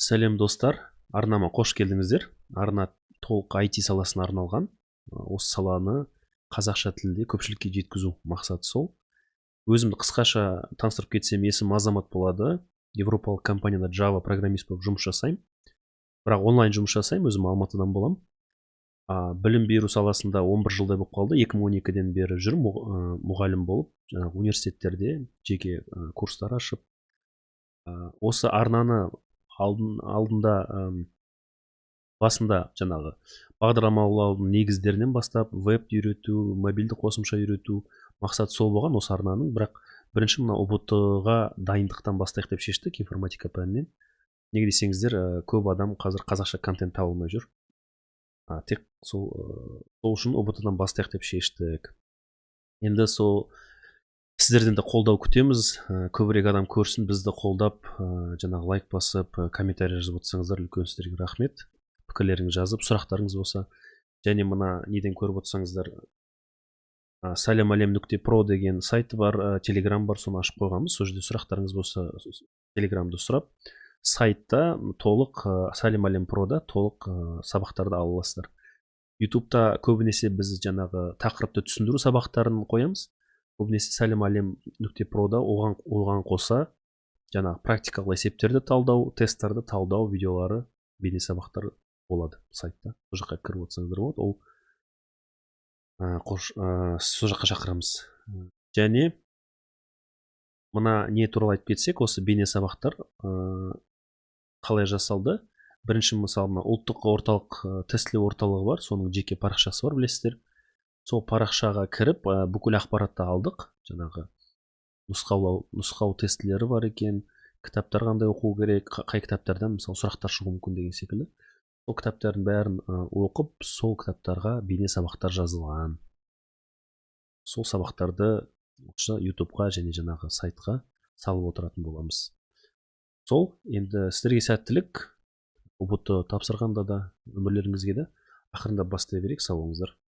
Сәлем достар, арнама қош келдіңіздер. Арна толық IT саласына арналған. Осы саланы қазақша тілде көпшілікке жеткізу мақсаты сол. Өзімді қысқаша таныстырып кетсем, есім Азамат болады. Европалық компанияда Java программист болып жұмыс жасаймын. Бірақ онлайн жұмыс жасаймын, өзім Алматыдан боламын. Білім беру саласында 11 жылдай болып қалды. 2012-ден бері жүрмін мұғалім болып, жаңағы университеттерде жеке курстар ашып. Осы арнаны алдында басында жаңағы бағдарламалаудың негіздерінен бастап веб үйрету, мобильді қосымша үйрету мақсат сол болған осы арнаның. Бірақ бірінші мына ұбт-ға дайындықтан бастайық деп шештік, информатика пәнінен. Неге десеңіздер, көп адам қазір қазақша контент таба алмай жүр. Тек сол үшін ұбт-дан бастайық деп шештік. Енді сол сіздерден де қолдау күтеміз. Көбірек адам көрсін, бізді қолдап, жаңағы лайк басып, комментарий жазып отырсаңыздар, үлкен сіздерге рахмет. Пікірлеріңіз жазып, сұрақтарыңыз болса. Және мына неден көріп отырсаңыздар, salemалем.pro деген сайты бар, телеграм бар, соны ашып қойғанбыз. Сол жерде сұрақтарыңыз болса, телеграмды сұрап, сайтта толық salemалем.pro-да толық сабақтарды ала аласыздар. ютубта көбінесе біз жаңағы тақырыпты түсіндіру сабақтарын қоямыз. Көбінесе salemалем.pro-да оған қоса жаңағы практикалық есептерді талдау, тесттарды талдау видеолары, бейне сабақтар болады сайтта. Сол жаққа кіріп отырсаңыздар болады. Ол сол жаққа шақырамыз. Және мына не туралы айтып кетсек, осы бейне сабақтар қалай жасалды? Бірінші мысалы ұлттық орталық тестілеу орталығы бар, соның жеке парақшасы бар, білесіздер. Сол парақшаға кіріп, бүкіл ақпаратты алдық. Жаңағы нұсқау тестілері бар екен, кітаптар қандай оқу керек, қай кітаптардан мысалы сұрақтар шығуы мүмкін деген секілді. Сол кітаптардың бәрін оқып, сол кітаптарға бейне сабақтар жазылған. Сол сабақтарды ютубқа және жаңағы сайтқа салып отыратын боламыз. Сол, енді сіздерге сәттілік, ұбт тапсырғанда да, өмірлеріңізге де ақырындап бастай берейік. Сау болыңыздар.